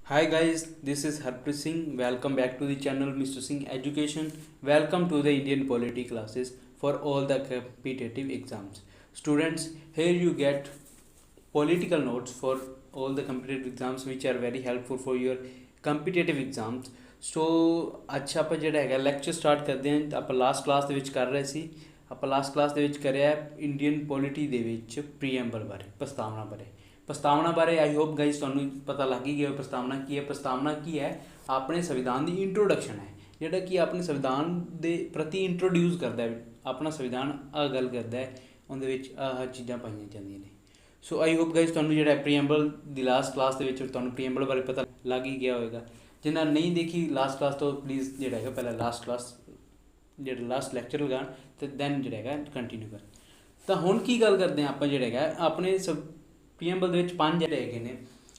Hi guys, this is Harpreet Singh. Welcome back to the channel Mr. Singh Education. Welcome to the Indian polity classes for all the competitive exams. Students, here you get political notes for all the competitive exams which are very helpful for your competitive exams. ਸੋ ਅੱਜ ਆਪਾਂ ਜਿਹੜਾ ਹੈਗਾ lecture start ਕਰਦੇ ਹਾਂ। ਆਪਾਂ last class ਦੇ ਵਿੱਚ ਕਰ ਰਹੇ ਸੀ। ਆਪਾਂ ਲਾਸਟ ਕਲਾਸ ਦੇ ਵਿੱਚ ਕਰਿਆ ਇੰਡੀਅਨ ਪੋਲਿਟੀ ਦੇ ਵਿੱਚ ਪ੍ਰੀਐਂਬਲ ਬਾਰੇ, ਪ੍ਰਸਤਾਵਨਾ ਬਾਰੇ आई होप गाइज ਤੁਹਾਨੂੰ पता लग ही गया प्रस्तावना की है। प्रस्तावना की है अपने संविधान की इंट्रोडक्शन है ਜਿਹੜਾ कि अपने संविधान ਦੇ ਪ੍ਰਤੀ इंट्रोड्यूस करता है। अपना संविधान आ गल करता है, ਉਹਦੇ ਵਿੱਚ ਆਹ ਚੀਜ਼ਾਂ ਪਾਈਆਂ ਜਾਂਦੀਆਂ ਨੇ। ਸੋ आई होप गाइज ਤੁਹਾਨੂੰ ਜਿਹੜਾ ਪ੍ਰੀਐਂਬਲ ਦੀ ਲਾਸਟ ਕਲਾਸ ਦੇ ਵਿੱਚ ਤੁਹਾਨੂੰ ਪ੍ਰੀਐਂਬਲ ਬਾਰੇ ਪਤਾ ਲੱਗ ਹੀ ਗਿਆ ਹੋਵੇਗਾ। ਜਿਨ੍ਹਾਂ ਨਹੀਂ ਦੇਖੀ ਲਾਸਟ ਕਲਾਸ ਤੋਂ ਪਲੀਜ਼ ਜਿਹੜਾ ਹੈਗਾ ਪਹਿਲਾਂ ਲਾਸਟ ਕਲਾਸ ਜਿਹੜਾ ਲਾਸਟ ਲੈਕਚਰ ਲਗਾਉਣ ਅਤੇ ਦੈਨ ਜਿਹੜਾ ਹੈਗਾ ਕੰਟੀਨਿਊ ਕਰ। ਤਾਂ ਹੁਣ ਕੀ ਗੱਲ ਕਰਦੇ ਹਾਂ ਆਪਾਂ ਜਿਹੜਾ ਹੈਗਾ ਆਪਣੇ ਪ੍ਰੀਐਂਬਲ ਦੇ ਵਿੱਚ 5 ਜਿਹੜੇ ਹੈਗੇ ਨੇ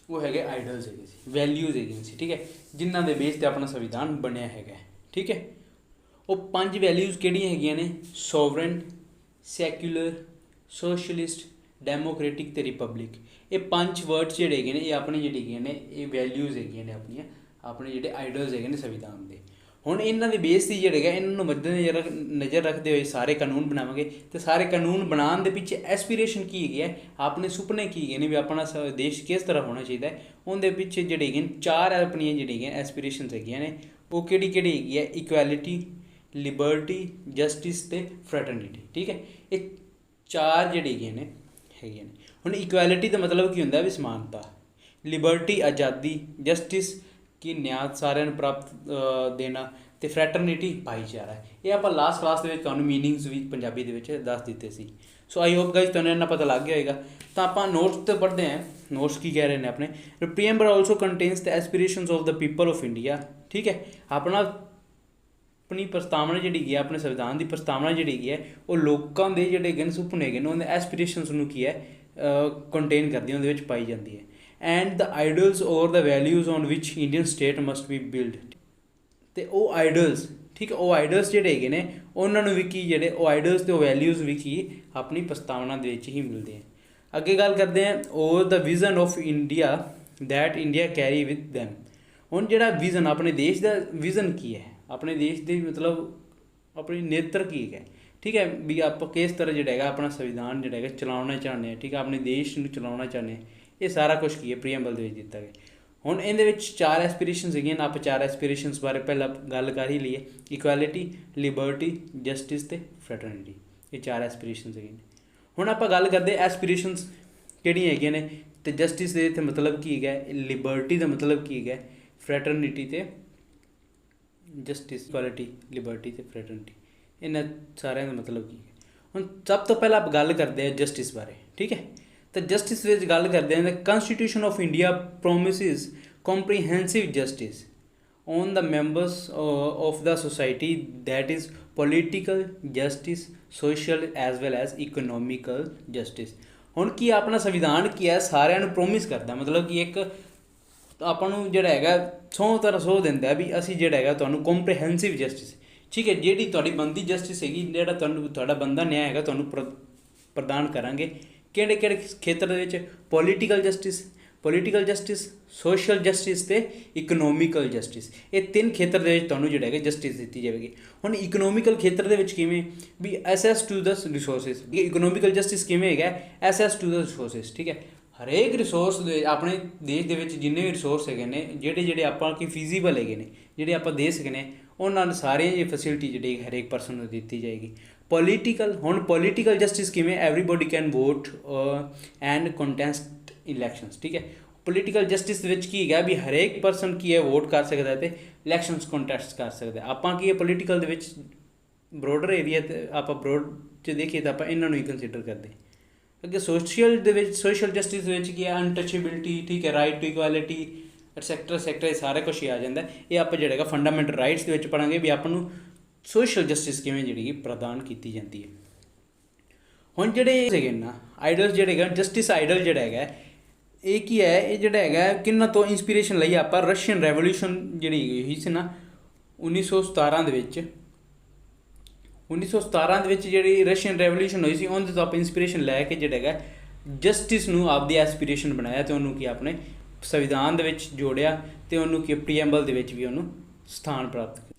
ਉਹ ਹੈਗੇ ਆਈਡਲਸ ਹੈਗੇ ਸੀ, ਵੈਲਿਊਜ਼ ਹੈਗੀਆਂ ਸੀ, ਠੀਕ ਹੈ, ਜਿਨ੍ਹਾਂ ਦੇ ਬੇਸ 'ਤੇ ਆਪਣਾ ਸੰਵਿਧਾਨ ਬਣਿਆ ਹੈਗਾ, ਠੀਕ ਹੈ। ਉਹ 5 ਵੈਲਿਊਜ਼ ਕਿਹੜੀਆਂ ਹੈਗੀਆਂ ਨੇ? ਸੋਵਰਨ, ਸੈਕੂਲਰ, ਸੋਸ਼ਲਿਸਟ, ਡੈਮੋਕ੍ਰੈਟਿਕ ਅਤੇ ਰਿਪਬਲਿਕ। ਇਹ 5 ਵਰਡਸ ਜਿਹੜੇ ਹੈਗੇ ਨੇ ਇਹ ਆਪਣੇ ਜਿਹੜੇ ਹੈਗੀਆਂ ਨੇ ਇਹ ਵੈਲਿਊਜ਼ ਹੈਗੀਆਂ ਨੇ ਆਪਣੀਆਂ, ਆਪਣੇ ਜਿਹੜੇ ਆਈਡਲਸ ਹੈਗੇ ਨੇ ਸੰਵਿਧਾਨ ਦੇ। ਹੁਣ ਇਹਨਾਂ ਦੇ ਬੇਸ 'ਤੇ ਜਿਹੜਾ ਹੈਗਾ ਇਹਨਾਂ ਨੂੰ ਨਜ਼ਰ ਰੱਖਦੇ ਹੋਏ ਸਾਰੇ ਕਾਨੂੰਨ ਬਣਾਵਾਂਗੇ ਅਤੇ ਸਾਰੇ ਕਾਨੂੰਨ ਬਣਾਉਣ ਦੇ ਪਿੱਛੇ ਐਸਪੀਰੇਸ਼ਨ ਕੀ ਹੈਗੀ ਹੈ, ਆਪਣੇ ਸੁਪਨੇ ਕੀ ਹੈਗੇ ਨੇ ਵੀ ਆਪਣਾ ਦੇਸ਼ ਕਿਸ ਤਰ੍ਹਾਂ ਹੋਣਾ ਚਾਹੀਦਾ ਹੈ। ਉਹਦੇ ਪਿੱਛੇ ਜਿਹੜੇ ਹੈਗੇ ਨੇ 4 ਆਪਣੀਆਂ ਜਿਹੜੀਆਂ ਹੈਗੀਆਂ ਐਸਪੀਰੇਸ਼ਨਸ ਹੈਗੀਆਂ ਨੇ ਉਹ ਕਿਹੜੀ ਹੈਗੀ ਹੈ? ਇਕੁਐਲਿਟੀ, ਲਿਬਰਟੀ, ਜਸਟਿਸ ਅਤੇ ਫਰੈਟਰਨਿਟੀ, ਠੀਕ ਹੈ। ਇਹ 4 ਜਿਹੜੀ ਹੈਗੀਆਂ ਨੇ। ਹੁਣ ਇਕੁਐਲਿਟੀ ਦਾ ਮਤਲਬ ਕੀ ਹੁੰਦਾ? ਵੀ ਸਮਾਨਤਾ। ਲਿਬਰਟੀ ਆਜ਼ਾਦੀ, ਜਸਟਿਸ ਕਿ ਨਿਆਂ ਸਾਰਿਆਂ ਨੂੰ ਪ੍ਰਾਪਤ ਦੇਣਾ ਅਤੇ ਫਰੈਟਰਨਿਟੀ ਭਾਈਚਾਰਾ। ਇਹ ਆਪਾਂ ਲਾਸਟ ਕਲਾਸ ਦੇ ਵਿੱਚ ਤੁਹਾਨੂੰ ਮੀਨਿੰਗਸ ਵੀ ਪੰਜਾਬੀ ਦੇ ਵਿੱਚ ਦੱਸ ਦਿੱਤੇ ਸੀ। ਸੋ ਆਈ ਹੋਪ ਗਾਈਜ਼ ਤੁਹਾਨੂੰ ਇੰਨਾ ਪਤਾ ਲੱਗ ਗਿਆ ਹੋਏਗਾ। ਤਾਂ ਆਪਾਂ ਨੋਟਸ 'ਤੇ ਪੜ੍ਹਦੇ ਹਾਂ। ਨੋਟਸ ਕੀ ਕਹਿ ਰਹੇ ਨੇ ਆਪਣੇ? Preamble also contains the aspirations of the people of India, ਠੀਕ ਹੈ। ਆਪਣੀ ਪ੍ਰਸਤਾਵਨਾ ਜਿਹੜੀ ਹੈਗੀ ਹੈ, ਆਪਣੇ ਸੰਵਿਧਾਨ ਦੀ ਪ੍ਰਸਤਾਵਨਾ ਜਿਹੜੀ ਹੈਗੀ ਹੈ ਉਹ ਲੋਕਾਂ ਦੇ ਜਿਹੜੇ ਹੈਗੇ ਨੇ ਸੁਪਨੇ ਹੈਗੇ ਨੇ ਉਹਦੇ ਐਸਪੀਰੇਸ਼ਨਸ ਨੂੰ ਕੀ ਹੈ ਕੰਟੇਨ ਕਰਦੀ, ਉਹਦੇ ਵਿੱਚ ਪਾਈ ਜਾਂਦੀ ਹੈ। And the ideals or the values on which Indian state must be build. ਅਤੇ ਉਹ ਆਈਡਲਸ, ਠੀਕ ਹੈ, ਉਹ ਆਈਡਲਸ ਜਿਹੜੇ ਹੈਗੇ ਨੇ ਉਹਨਾਂ ਨੂੰ ਵੀ ਕੀ ਜਿਹੜੇ ਉਹ ਆਈਡਲਸ ਅਤੇ ਉਹ ਵੈਲਿਊਜ਼ ਵੀ ਕੀ ਆਪਣੀ ਪ੍ਰਸਤਾਵਨਾ ਦੇ ਵਿੱਚ ਹੀ ਮਿਲਦੇ ਹੈ। ਅੱਗੇ ਗੱਲ ਕਰਦੇ ਹਾਂ or the vision of India that India carry with them. ਹੁਣ ਜਿਹੜਾ ਵਿਜ਼ਨ ਆਪਣੇ ਦੇਸ਼ ਦਾ ਵਿਜ਼ਨ ਕੀ ਹੈ, ਆਪਣੇ ਦੇਸ਼ ਦੇ ਮਤਲਬ ਆਪਣੀ ਨੇਤਰ ਕੀ ਹੈਗਾ, ਠੀਕ ਹੈ, ਵੀ ਆਪਾਂ ਕਿਸ ਤਰ੍ਹਾਂ ਜਿਹੜਾ ਹੈਗਾ ਆਪਣਾ ਸੰਵਿਧਾਨ ਜਿਹੜਾ ਹੈਗਾ ਚਲਾਉਣਾ ਚਾਹੁੰਦੇ ਹਾਂ, ਠੀਕ ਹੈ, ਆਪਣੇ ਦੇਸ਼ ਨੂੰ ਚਲਾਉਣਾ ਚਾਹੁੰਦੇ ਹਾਂ। ਇਹ ਸਾਰਾ ਕੁਛ ਕੀ ਹੈ ਪ੍ਰੀਐਂਬਲ ਦੇ ਵਿੱਚ ਦਿੱਤਾ ਗਿਆ। ਹੁਣ ਇਹਦੇ ਵਿੱਚ 4 ਐਸਪੀਰੇਸ਼ਨਸ ਹੈਗੀਆਂ ਨੇ। ਆਪਾਂ 4 ਐਸਪੀਰੇਸ਼ਨਸ ਬਾਰੇ ਪਹਿਲਾਂ ਗੱਲ ਕਰ ਹੀ ਲਈਏ। ਇਕੁਐਲਿਟੀ, ਲਿਬਰਟੀ, ਜਸਟਿਸ ਅਤੇ ਫਰੈਟਰਨਿਟੀ, ਇਹ 4 ਐਸਪੀਰੇਸ਼ਨਸ ਹੈਗੀਆਂ ਨੇ। ਹੁਣ ਆਪਾਂ ਗੱਲ ਕਰਦੇ ਐਸਪੀਰੇਸ਼ਨਸ ਕਿਹੜੀਆਂ ਹੈਗੀਆਂ ਨੇ ਅਤੇ ਜਸਟਿਸ ਦੇ ਇੱਥੇ ਮਤਲਬ ਕੀ ਹੈਗਾ, ਲਿਬਰਟੀ ਦਾ ਮਤਲਬ ਕੀ ਹੈਗਾ, ਫਰੈਟਰਨਿਟੀ ਅਤੇ ਜਸਟਿਸ, ਇਕੁਐਲਿਟੀ, ਲਿਬਰਟੀ ਅਤੇ ਫਰੈਟਰਨਿਟੀ, ਇਹਨਾਂ ਸਾਰਿਆਂ ਦਾ ਮਤਲਬ ਕੀ ਹੈ। ਹੁਣ ਸਭ ਤੋਂ ਪਹਿਲਾਂ ਆਪਾਂ ਗੱਲ ਕਰਦੇ ਹਾਂ ਜਸਟਿਸ ਬਾਰੇ, ਠੀਕ ਹੈ। ਤਾਂ ਜਸਟਿਸ ਵਿੱਚ ਗੱਲ ਕਰਦੇ ਹਾਂ। The constitution of India promises comprehensive justice on the members of the society that is political justice, social as well as economical justice. ਹੁਣ ਕੀ ਆਪਣਾ ਸੰਵਿਧਾਨ ਕੀ ਹੈ ਸਾਰਿਆਂ ਨੂੰ ਪ੍ਰੋਮਿਸ ਕਰਦਾ, ਮਤਲਬ ਕਿ ਇੱਕ ਆਪਾਂ ਨੂੰ ਜਿਹੜਾ ਹੈਗਾ ਸਹੁੰ ਦਿੰਦਾ ਵੀ ਅਸੀਂ ਜਿਹੜਾ ਹੈਗਾ ਤੁਹਾਨੂੰ ਕੰਪਰੀਹੈਂਸਿਵ ਜਸਟਿਸ, ਠੀਕ ਹੈ, ਜਿਹੜੀ ਤੁਹਾਡੀ ਬਣਦੀ ਜਸਟਿਸ ਹੈਗੀ, ਜਿਹੜਾ ਤੁਹਾਡਾ ਬਣਦਾ ਨਿਆਂ ਹੈਗਾ ਤੁਹਾਨੂੰ ਪ੍ਰਦਾਨ ਕਰਾਂਗੇ। ਕਿਹੜੇ ਖੇਤਰ ਦੇ ਵਿੱਚ? ਪੋਲੀਟੀਕਲ ਜਸਟਿਸ, ਸੋਸ਼ਲ ਜਸਟਿਸ ਅਤੇ ਇਕਨੋਮਿਕਲ ਜਸਟਿਸ। ਇਹ 3 ਖੇਤਰ ਦੇ ਵਿੱਚ ਤੁਹਾਨੂੰ ਜਿਹੜਾ ਹੈਗਾ ਜਸਟਿਸ ਦਿੱਤੀ ਜਾਵੇਗੀ। ਹੁਣ ਇਕਨੋਮਿਕਲ ਖੇਤਰ ਦੇ ਵਿੱਚ ਕਿਵੇਂ? ਵੀ access to the resources. Economical justice ਕਿਵੇਂ ਹੈਗਾ? ਐਸੈਸ ਟੂ ਦ ਰਿਸੋਰਸਿਸ, ਠੀਕ ਹੈ। ਹਰੇਕ ਰਿਸੋਰਸ ਦੇ ਆਪਣੇ ਦੇਸ਼ ਦੇ ਵਿੱਚ ਜਿੰਨੇ ਵੀ ਰਿਸੋਰਸ ਹੈਗੇ ਨੇ ਜਿਹੜੇ ਆਪਾਂ ਕੀ ਫਿਜ਼ੀਬਲ ਹੈਗੇ ਨੇ, ਜਿਹੜੇ ਆਪਾਂ ਦੇ ਸਕਦੇ ਨੇ, ਉਹਨਾਂ ਨੂੰ ਸਾਰੀਆਂ ਇਹ ਫੈਸਿਲਿਟੀ ਜਿਹੜੀ ਹਰੇਕ ਪਰਸਨ ਨੂੰ ਦਿੱਤੀ ਜਾਏਗੀ। ਪੋਲੀਟੀਕਲ, ਹੁਣ ਪੋਲੀਟੀਕਲ ਜਸਟਿਸ ਕਿਵੇਂ? Everybody can vote and contest elections, ਠੀਕ ਹੈ। ਪੋਲੀਟੀਕਲ ਜਸਟਿਸ ਦੇ ਵਿੱਚ ਕੀ ਹੈਗਾ ਵੀ ਹਰੇਕ ਪਰਸਨ ਕੀ ਹੈ ਵੋਟ ਕਰ ਸਕਦਾ ਅਤੇ ਇਲੈਕਸ਼ਨਸ ਕੰਟੈਸਟ ਕਰ ਸਕਦਾ। ਆਪਾਂ ਕੀ ਹੈ ਪੋਲੀਟੀਕਲ ਦੇ ਵਿੱਚ ਬਰੋਡਰ ਏਰੀਆ 'ਤੇ ਆਪਾਂ ਬਰੋਡ 'ਚ ਦੇਖੀਏ ਤਾਂ ਆਪਾਂ ਇਹਨਾਂ ਨੂੰ ਹੀ ਕੰਸੀਡਰ ਕਰਦੇ। ਅੱਗੇ ਸੋਸ਼ਲ ਜਸਟਿਸ ਦੇ ਵਿੱਚ ਕੀ ਹੈ? ਅਨਟੱਚੇਬਿਲਿਟੀ, ਠੀਕ ਹੈ, ਰਾਈਟ ਟੂ ਇਕੁਐਲਿਟੀ ਐਟਸੈਕਟਰਾ ਇਹ ਸਾਰਾ ਕੁਛ ਹੀ ਆ ਜਾਂਦਾ। ਇਹ ਆਪਾਂ ਜਿਹੜਾ ਹੈਗਾ ਫੰਡਾਮੈਂਟਲ ਰਾਈਟਸ ਦੇ ਵਿੱਚ ਪੜ੍ਹਾਂਗੇ ਵੀ ਆਪਾਂ ਨੂੰ ਸੋਸ਼ਲ ਜਸਟਿਸ ਕਿਵੇਂ ਜਿਹੜੀ ਪ੍ਰਦਾਨ ਕੀਤੀ ਜਾਂਦੀ ਹੈ। ਹੁਣ ਜਿਹੜੇ ਹੈਗੇ ਨਾ ਆਈਡਲਸ ਜਿਹੜੇ ਹੈਗਾ ਜਸਟਿਸ ਆਈਡਲ ਜਿਹੜਾ ਹੈਗਾ ਇਹ ਕੀ ਹੈ? ਇਹ ਜਿਹੜਾ ਹੈਗਾ ਕਿਹਨਾਂ ਤੋਂ ਇੰਸਪੀਰੇਸ਼ਨ ਲਈ? ਆਪਾਂ ਰਸ਼ੀਅਨ ਰੈਵੋਲਿਊਸ਼ਨ ਜਿਹੜੀ ਹੋਈ ਸੀ ਨਾ 1917 ਦੇ ਵਿੱਚ, 1917 ਦੇ ਵਿੱਚ ਜਿਹੜੀ ਰਸ਼ੀਅਨ ਰੈਵੋਲਿਊਸ਼ਨ ਹੋਈ ਸੀ ਉਹਦੇ ਤੋਂ ਆਪਾਂ ਇੰਸਪੀਰੇਸ਼ਨ ਲੈ ਕੇ ਜਿਹੜਾ ਹੈਗਾ ਜਸਟਿਸ ਨੂੰ ਆਪਦੀ ਐਸਪੀਰੇਸ਼ਨ ਬਣਾਇਆ ਅਤੇ ਉਹਨੂੰ ਕੀ ਆਪਣੇ ਸੰਵਿਧਾਨ ਦੇ ਵਿੱਚ ਜੋੜਿਆ ਤੇ ਉਹਨੂੰ ਕਿ ਪ੍ਰੀਐਂਬਲ ਦੇ ਵਿੱਚ ਵੀ ਉਹਨੂੰ ਸਥਾਨ ਪ੍ਰਾਪਤ ਕੀਤਾ,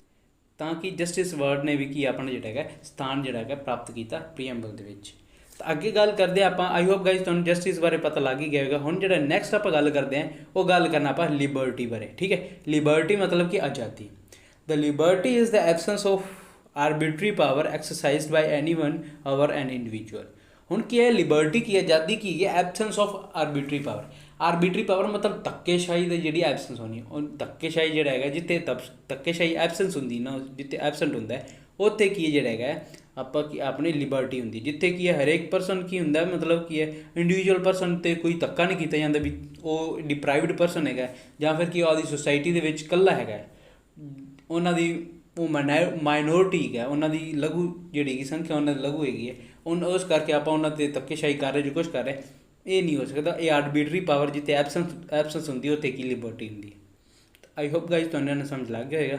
ਤਾਂ ਕਿ ਜਸਟਿਸ ਵਰਡ ਨੇ ਵੀ ਕੀ ਆਪਣਾ ਜਿਹੜਾ ਹੈਗਾ ਸਥਾਨ ਜਿਹੜਾ ਹੈਗਾ ਪ੍ਰਾਪਤ ਕੀਤਾ ਪ੍ਰੀਐਂਬਲ ਦੇ ਵਿੱਚ। ਤਾਂ ਅੱਗੇ ਗੱਲ ਕਰਦੇ ਹਾਂ ਆਪਾਂ। ਆਈ ਹੋਪ ਗਾਈਜ਼ ਤੁਹਾਨੂੰ ਜਸਟਿਸ ਬਾਰੇ ਪਤਾ ਲੱਗ ਹੀ ਗਿਆ ਹੋਵੇਗਾ। ਹੁਣ ਜਿਹੜਾ ਨੈਕਸਟ ਆਪਾਂ ਗੱਲ ਕਰਦੇ ਹਾਂ ਉਹ ਗੱਲ ਕਰਨਾ ਆਪਾਂ ਲਿਬਰਟੀ ਬਾਰੇ, ਠੀਕ ਹੈ। ਲਿਬਰਟੀ ਮਤਲਬ ਕਿ ਆਜ਼ਾਦੀ। The liberty is the absence of arbitrary power exercised by anyone over an individual. ਹੁਣ ਕੀ ਹੈ ਲਿਬਰਟੀ, ਕੀ ਆਜ਼ਾਦੀ ਕੀ ਹੈ? Absence of arbitrary power. Arbitrary power ਮਤਲਬ ਧੱਕੇਸ਼ਾਹੀ ਦੀ ਜਿਹੜੀ ਐਬਸੈਂਸ ਹੋਣੀ, ਉਹ ਧੱਕੇਸ਼ਾਹੀ ਜਿਹੜਾ ਹੈਗਾ ਜਿੱਥੇ ਧੱਕੇਸ਼ਾਹੀ ਐਬਸੈਂਸ ਹੁੰਦੀ ਨਾ, ਜਿੱਥੇ ਐਬਸੈਂਟ ਹੁੰਦਾ ਉੱਥੇ ਕੀ ਜਿਹੜਾ ਹੈਗਾ ਆਪਾਂ ਕੀ ਆਪਣੀ ਲਿਬਰਟੀ ਹੁੰਦੀ, ਜਿੱਥੇ ਕੀ ਹੈ ਹਰੇਕ ਪਰਸਨ ਕੀ ਹੁੰਦਾ ਮਤਲਬ ਕੀ ਹੈ ਇੰਡੀਵਿਜੂਅਲ ਪਰਸਨ 'ਤੇ ਕੋਈ ਧੱਕਾ ਨਹੀਂ ਕੀਤਾ ਜਾਂਦਾ ਵੀ ਉਹ ਡਿਪਰਾਈਵਡ ਪਰਸਨ ਹੈਗਾ ਜਾਂ ਫਿਰ ਕੀ ਉਹਦੀ ਸੁਸਾਇਟੀ ਦੇ ਵਿੱਚ ਇਕੱਲਾ ਹੈਗਾ, ਉਹਨਾਂ ਦੀ ਉਹ ਮਾਈਨੋਰਿਟੀ ਹੈਗਾ, ਉਹਨਾਂ ਦੀ ਲਘੂ ਜਿਹੜੀ ਹੈਗੀ ਸੰਖਿਆ ਉਹਨਾਂ ਦੀ ਲਘੂ ਹੈਗੀ ਹੈ, ਉਸ ਕਰਕੇ ਆਪਾਂ ਉਹਨਾਂ 'ਤੇ ਧੱਕੇਸ਼ਾਹੀ ਕਰ ਰਹੇ ਜੋ ਕੁਛ ਕਰ ਰਹੇ ਇਹ ਨਹੀਂ ਹੋ ਸਕਦਾ। ਇਹ ਆਰਬਿਟਰੀ ਪਾਵਰ ਜਿੱਥੇ ਐਬਸੈਂਸ ਹੁੰਦੀ ਉੱਥੇ ਕੀ ਲਿਬਰਟੀ ਹੁੰਦੀ ਹੈ। ਆਈ ਹੋਪ ਗਾਈਜ਼ ਤੁਹਾਨੂੰ ਇਹਨਾਂ ਸਮਝ ਲੱਗ ਗਿਆ ਹੋਏਗਾ।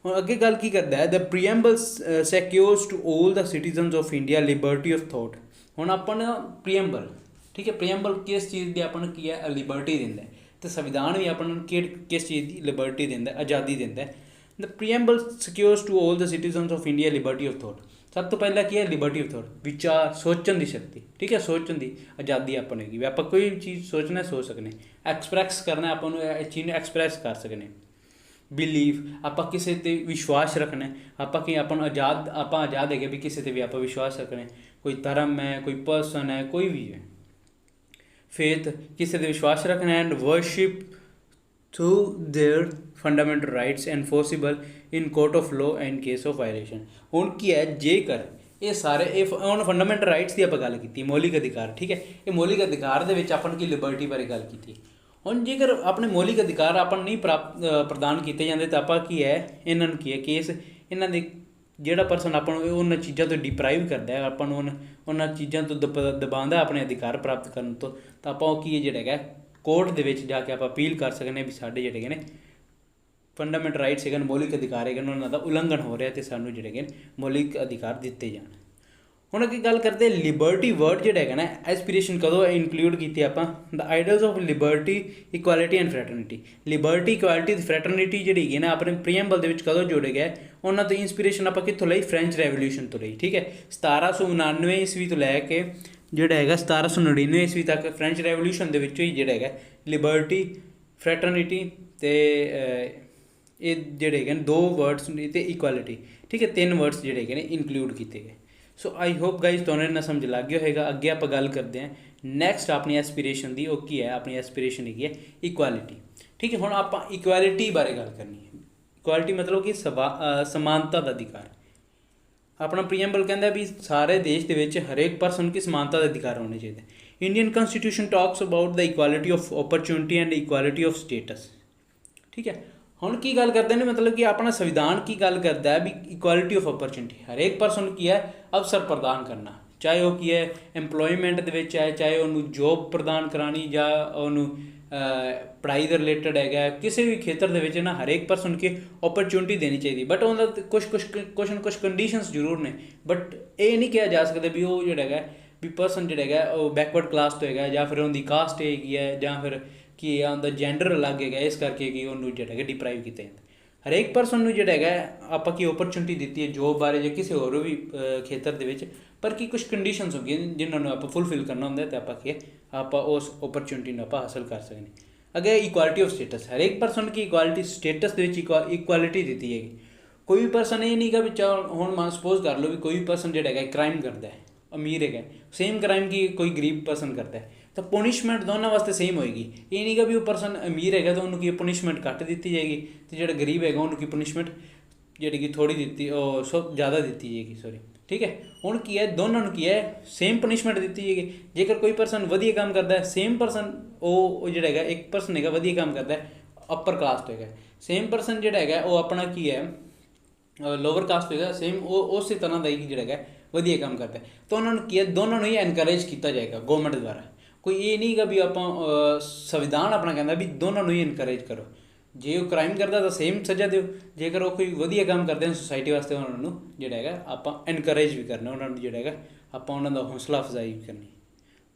ਹੁਣ ਅੱਗੇ ਗੱਲ ਕੀ ਕਰਦਾ ਹੈ, the preamble secures to all the citizens of India liberty of thought. ਹੁਣ ਆਪਾਂ ਨਾ ਪ੍ਰੀਐਂਬਲ, ਠੀਕ ਹੈ, ਪ੍ਰੀਐਂਬਲ ਕਿਸ ਚੀਜ਼ ਦੀ ਆਪਾਂ ਨੂੰ ਕੀ ਹੈ ਲਿਬਰਟੀ ਦਿੰਦਾ ਹੈ, ਅਤੇ ਸੰਵਿਧਾਨ ਵੀ ਆਪਾਂ ਨੂੰ ਕਿਸ ਚੀਜ਼ ਦੀ ਲਿਬਰਟੀ ਦਿੰਦਾ, ਆਜ਼ਾਦੀ ਦਿੰਦਾ। The preamble secures to all the citizens of India liberty of thought. ਸਭ ਤੋਂ ਪਹਿਲਾਂ ਕੀ ਹੈ ਲਿਬਰਟੀ ਆਫ ਥੋਟ, ਵਿਚਾਰ ਸੋਚਣ ਦੀ ਸ਼ਕਤੀ, ਠੀਕ ਹੈ, ਸੋਚਣ ਦੀ ਆਜ਼ਾਦੀ ਆਪਾਂ ਨੂੰ ਹੈਗੀ ਵੀ ਆਪਾਂ ਕੋਈ ਵੀ ਚੀਜ਼ ਸੋਚਣਾ ਸੋਚ ਸਕਦੇ, ਐਕਸਪ੍ਰੈਸ ਕਰਨਾ ਆਪਾਂ ਨੂੰ ਇਹ ਚੀਜ਼ ਨੂੰ ਐਕਸਪ੍ਰੈਸ ਕਰ ਸਕਦੇ। ਬਿਲੀਵ ਆਪਾਂ ਕਿਸੇ 'ਤੇ ਵਿਸ਼ਵਾਸ ਰੱਖਣਾ, ਆਪਾਂ ਕੀ ਆਪਾਂ ਨੂੰ ਆਜ਼ਾਦ ਹੈਗੇ ਵੀ ਕਿਸੇ 'ਤੇ ਵੀ ਆਪਾਂ ਵਿਸ਼ਵਾਸ ਰੱਖਣਾ, ਕੋਈ ਧਰਮ ਹੈ, ਕੋਈ ਪਰਸਨ ਹੈ, ਕੋਈ ਵੀ ਹੈ। ਫੇਥ ਕਿਸੇ 'ਤੇ ਵਿਸ਼ਵਾਸ ਰੱਖਣਾ and worship through their fundamental rights enforceable in court of law and case of violation. ਹੁਣ ਕੀ ਹੈ ਜੇਕਰ ਇਹ ਸਾਰੇ ਹੁਣ ਫੰਡਾਮੈਂਟਲ ਰਾਈਟਸ ਦੀ ਆਪਾਂ ਗੱਲ ਕੀਤੀ, ਮੌਲਿਕ ਅਧਿਕਾਰ, ਠੀਕ ਹੈ, ਇਹ ਮੌਲਿਕ ਅਧਿਕਾਰ ਦੇ ਵਿੱਚ ਆਪਾਂ ਨੂੰ ਕੀ ਲਿਬਰਟੀ ਬਾਰੇ ਗੱਲ ਕੀਤੀ। ਹੁਣ ਜੇਕਰ ਆਪਣੇ ਮੌਲਿਕ ਅਧਿਕਾਰ ਆਪਾਂ ਨੂੰ ਨਹੀਂ ਪ੍ਰਦਾਨ ਕੀਤੇ ਜਾਂਦੇ ਤਾਂ ਆਪਾਂ ਕੀ ਹੈ ਇਹਨਾਂ ਨੂੰ ਕੀ ਹੈ ਕੇਸ ਇਹਨਾਂ ਦੇ ਜਿਹੜਾ ਪਰਸਨ ਆਪਾਂ ਨੂੰ ਉਹਨਾਂ ਚੀਜ਼ਾਂ ਤੋਂ ਡਿਪਰਾਈਵ ਕਰਦਾ ਹੈ, ਆਪਾਂ ਨੂੰ ਉਹਨਾਂ ਚੀਜ਼ਾਂ ਤੋਂ ਦਬਾਉਂਦਾ ਆਪਣੇ ਅਧਿਕਾਰ ਪ੍ਰਾਪਤ ਕਰਨ ਤੋਂ, ਤਾਂ ਆਪਾਂ ਉਹ ਕੀ ਹੈ ਜਿਹੜਾ ਹੈਗਾ ਕੋਰਟ ਦੇ ਵਿੱਚ ਜਾ ਕੇ ਆਪਾਂ ਅਪੀਲ ਕਰ ਸਕਦੇ ਹਾਂ ਵੀ ਸਾਡੇ ਜਿਹੜੇ ਹੈਗੇ ਨੇ ਫੰਡਾਮੈਂਟਲ ਰਾਈਟਸ ਹੈਗੇ, ਮੌਲਿਕ ਅਧਿਕਾਰ ਹੈਗੇ, ਉਹਨਾਂ ਦਾ ਉਲੰਘਣ ਹੋ ਰਿਹਾ ਅਤੇ ਸਾਨੂੰ ਜਿਹੜੇ ਹੈਗੇ ਮੌਲਿਕ ਅਧਿਕਾਰ ਦਿੱਤੇ ਜਾਣ। ਹੁਣ ਅੱਗੇ ਗੱਲ ਕਰਦੇ ਲਿਬਰਟੀ ਵਰਡ ਜਿਹੜਾ ਹੈਗਾ ਨਾ ਐਸਪੀਰੇਸ਼ਨ ਕਦੋਂ ਇਨਕਲੂਡ ਕੀਤੀ ਆਪਾਂ, the ideals of liberty equality and fraternity. Liberty equality ਅਤੇ ਫਰੈਟਰਨਿਟੀ ਜਿਹੜੀ ਹੈਗੀ ਨਾ ਆਪਣੇ ਪ੍ਰੀਐਂਬਲ ਦੇ ਵਿੱਚ ਕਦੋਂ ਜੋੜੇ ਗਏ, ਉਹਨਾਂ ਤੋਂ ਇੰਸਪੀਰੇਸ਼ਨ ਆਪਾਂ ਕਿੱਥੋਂ ਲਈ, ਫਰੈਂਚ ਰੈਵੋਲਿਊਸ਼ਨ ਤੋਂ ਲਈ, ਠੀਕ ਹੈ। 1799 ਈਸਵੀ ਤੋਂ ਲੈ ਕੇ ਜਿਹੜਾ ਹੈਗਾ 1799 ਈਸਵੀ ਤੱਕ ਫਰੈਂਚ ਰੈਵੋਲਿਊਸ਼ਨ ਦੇ ਵਿੱਚੋਂ ਹੀ ਜਿਹੜਾ ਹੈਗਾ ਲਿਬਰਟੀ, ਫਰੈਟਰਨਿਟੀ ਅਤੇ ਇਹ ਜਿਹੜੇ ਹੈਗੇ ਨੇ ਦੋ ਵਰਡਸ ਅਤੇ ਇਕੁਐਲਿਟੀ, ਠੀਕ ਹੈ, ਤਿੰਨ ਵਰਡਸ ਜਿਹੜੇ ਹੈਗੇ ਨੇ ਇਨਕਲੂਡ ਕੀਤੇ ਗਏ। ਸੋ ਆਈ ਹੋਪ ਗਾਈਜ਼ ਤੁਹਾਨੂੰ ਇਹਨਾਂ ਸਮਝ ਲੱਗ ਗਿਆ ਹੋਏਗਾ। ਅੱਗੇ ਆਪਾਂ ਗੱਲ ਕਰਦੇ ਹਾਂ ਨੈਕਸਟ ਆਪਣੀ ਐਸਪੀਰੇਸ਼ਨ ਦੀ। ਉਹ ਕੀ ਹੈ ਆਪਣੀ ਐਸਪੀਰੇਸ਼ਨ ਹੈਗੀ ਹੈ ਇਕੁਐਲਿਟੀ, ਠੀਕ ਹੈ। ਹੁਣ ਆਪਾਂ ਇਕੁਐਲਿਟੀ ਬਾਰੇ ਗੱਲ ਕਰਨੀ ਹੈ। ਇਕੁਐਲਿਟੀ ਮਤਲਬ ਕਿ ਸਮਾਨਤਾ ਦਾ ਅਧਿਕਾਰ। ਆਪਣਾ ਪ੍ਰੀਐਂਬਲ ਕਹਿੰਦਾ ਵੀ ਸਾਰੇ ਦੇਸ਼ ਦੇ ਵਿੱਚ ਹਰੇਕ ਪਰਸਨ ਕੀ ਸਮਾਨਤਾ ਦਾ ਅਧਿਕਾਰ ਹੋਣਾ ਚਾਹੀਦਾ। Indian constitution talks about the equality of opportunity and equality of status, ਠੀਕ ਹੈ। ਹੁਣ ਕੀ ਗੱਲ ਕਰਦੇ ਨੇ ਮਤਲਬ ਕਿ ਆਪਣਾ ਸੰਵਿਧਾਨ ਕੀ ਗੱਲ ਕਰਦਾ ਹੈ ਵੀ ਇਕੁਐਲਿਟੀ ਆਫ ਓਪਰਚੁਨਿਟੀ, ਹਰੇਕ ਪਰਸਨ ਨੂੰ ਕੀ ਹੈ ਅਵਸਰ ਪ੍ਰਦਾਨ ਕਰਨਾ, ਚਾਹੇ ਉਹ ਕੀ ਹੈ ਐਮਪਲੋਇਮੈਂਟ ਦੇ ਵਿੱਚ ਹੈ, ਚਾਹੇ ਉਹਨੂੰ ਜੋਬ ਪ੍ਰਦਾਨ ਕਰਾਉਣੀ ਜਾਂ ਉਹਨੂੰ ਪੜ੍ਹਾਈ ਦੇ ਰਿਲੇਟਡ ਹੈਗਾ, ਕਿਸੇ ਵੀ ਖੇਤਰ ਦੇ ਵਿੱਚ ਨਾ ਹਰੇਕ ਪਰਸਨ ਕੀ ਓਪਰਚੁਨਿਟੀ ਦੇਣੀ ਚਾਹੀਦੀ। ਬਟ ਉਹਦਾ ਕੁਛ ਕੰਡੀਸ਼ਨਸ ਜ਼ਰੂਰ ਨੇ, ਬਟ ਇਹ ਨਹੀਂ ਕਿਹਾ ਜਾ ਸਕਦਾ ਵੀ ਉਹ ਜਿਹੜਾ ਹੈਗਾ ਵੀ ਪਰਸਨ ਜਿਹੜਾ ਹੈਗਾ ਉਹ ਬੈਕਵਰਡ ਕਲਾਸ ਤੋਂ ਹੈਗਾ ਜਾਂ ਫਿਰ ਉਹਦੀ ਕਾਸਟ ਹੈਗੀ ਹੈ ਜਾਂ ਫਿਰ ਕੀ ਆ ਉਹਦਾ ਜੈਂਡਰ ਅਲੱਗ ਹੈਗਾ, ਇਸ ਕਰਕੇ ਕਿ ਉਹਨੂੰ ਜਿਹੜਾ ਹੈਗਾ ਡਿਪਰਾਈਵ ਕੀਤਾ ਜਾਂਦਾ। ਹਰੇਕ ਪਰਸਨ ਨੂੰ ਜਿਹੜਾ ਹੈਗਾ ਆਪਾਂ ਕੀ ਓਪਰਚੁਨਿਟੀ ਦਿੱਤੀ ਹੈ ਜੋਬ ਬਾਰੇ ਜਾਂ ਕਿਸੇ ਹੋਰ ਵੀ ਖੇਤਰ ਦੇ ਵਿੱਚ, ਪਰ ਕੀ ਕੁਛ ਕੰਡੀਸ਼ਨਸ ਹੁੰਦੀਆਂ ਜਿਨ੍ਹਾਂ ਨੂੰ ਆਪਾਂ ਫੁੱਲਫਿਲ ਕਰਨਾ ਹੁੰਦਾ ਅਤੇ ਆਪਾਂ ਕੀ ਆਪਾਂ ਉਸ ਓਪਰਚੁਨਿਟੀ ਨੂੰ ਆਪਾਂ ਹਾਸਲ ਕਰ ਸਕਦੇ। ਅੱਗੇ ਇਕੁਐਲਿਟੀ ਆਫ ਸਟੇਟਸ, ਹਰੇਕ ਪਰਸਨ ਕੀ ਇਕੁਐਲਿਟੀ ਸਟੇਟਸ ਦੇ ਵਿੱਚ ਇਕੁਐਲਿਟੀ ਦਿੱਤੀ ਹੈਗੀ। ਕੋਈ ਵੀ ਪਰਸਨ ਇਹ ਨਹੀਂ ਗਾ ਵੀ ਹੁਣ ਸਪੋਜ਼ ਕਰ ਲਓ ਵੀ ਕੋਈ ਵੀ ਪਰਸਨ ਜਿਹੜਾ ਹੈਗਾ ਕ੍ਰਾਈਮ ਕਰਦਾ ਹੈ, ਅਮੀਰ ਹੈਗਾ, ਸੇਮ ਕ੍ਰਾਈਮ ਕੀ ਕੋਈ ਗਰੀਬ ਪਰਸਨ ਕਰਦਾ ਹੈ, ਤਾਂ ਪੁਨਿਸ਼ਮੈਂਟ ਦੋਨਾਂ ਵਾਸਤੇ ਸੇਮ ਹੋਏਗੀ। ਇਹ ਨਹੀਂ ਗਾ ਵੀ ਉਹ ਪਰਸਨ ਅਮੀਰ ਹੈਗਾ ਤਾਂ ਉਹਨੂੰ ਕੀ ਪੁਨਿਸ਼ਮੈਂਟ ਘੱਟ ਦਿੱਤੀ ਜਾਏਗੀ ਅਤੇ ਜਿਹੜਾ ਗਰੀਬ ਹੈਗਾ ਉਹਨੂੰ ਕੀ ਪੁਨਿਸ਼ਮੈਂਟ ਜਿਹੜੀ ਕਿ ਥੋੜ੍ਹੀ ਦਿੱਤੀ ਉਹ ਸਭ ਜ਼ਿਆਦਾ ਦਿੱਤੀ ਜਾਏਗੀ, ਸੌਰੀ, ਠੀਕ ਹੈ। ਹੁਣ ਕੀ ਹੈ ਦੋਨਾਂ ਨੂੰ ਕੀ ਹੈ ਸੇਮ ਪਨਿਸ਼ਮੈਂਟ ਦਿੱਤੀ ਜਾਏਗੀ। ਜੇਕਰ ਕੋਈ ਪਰਸਨ ਵਧੀਆ ਕੰਮ ਕਰਦਾ ਹੈ, ਸੇਮ ਪਰਸਨ ਉਹ ਜਿਹੜਾ ਹੈਗਾ ਇੱਕ ਪਰਸਨ ਹੈਗਾ ਵਧੀਆ ਕੰਮ ਕਰਦਾ ਹੈ ਅਪਰ ਕਾਸਟ ਹੈਗਾ, ਸੇਮ ਪਰਸਨ ਜਿਹੜਾ ਹੈਗਾ ਉਹ ਆਪਣਾ ਕੀ ਹੈ ਲੋਅਰ ਕਾਸਟ ਹੋਏਗਾ, ਸੇਮ ਉਹ ਉਸੇ ਤਰ੍ਹਾਂ ਦਾ ਹੀ ਜਿਹੜਾ ਹੈਗਾ ਵਧੀਆ ਕੰਮ ਕਰਦਾ, ਤਾਂ ਉਹਨਾਂ ਨੂੰ ਕੀ ਹੈ ਦੋਨਾਂ ਨੂੰ ਹੀ ਐਨਕਰੇਜ ਕੀਤਾ ਜਾਏਗਾ ਗੌਰਮੈਂਟ ਦੁਆਰਾ। ਕੋਈ ਇਹ ਨਹੀਂ ਗਾ ਵੀ ਆਪਾਂ ਸੰਵਿਧਾਨ ਆਪਣਾ ਕਹਿੰਦਾ ਵੀ ਦੋਨਾਂ ਨੂੰ ਹੀ ਇਨਕਰੇਜ ਕਰੋ। ਜੇ ਉਹ ਕ੍ਰਾਈਮ ਕਰਦਾ ਤਾਂ ਸੇਮ ਸਜ਼ਾ ਦਿਓ, ਜੇਕਰ ਉਹ ਕੋਈ ਵਧੀਆ ਕੰਮ ਕਰਦੇ ਹਨ ਸੁਸਾਇਟੀ ਵਾਸਤੇ ਉਹਨਾਂ ਨੂੰ ਜਿਹੜਾ ਹੈਗਾ ਆਪਾਂ ਐਨਕਰੇਜ ਵੀ ਕਰਨਾ, ਉਹਨਾਂ ਨੂੰ ਜਿਹੜਾ ਹੈਗਾ ਆਪਾਂ ਉਹਨਾਂ ਦਾ ਹੌਸਲਾ ਅਫਜ਼ਾਈ ਵੀ ਕਰਨੀ।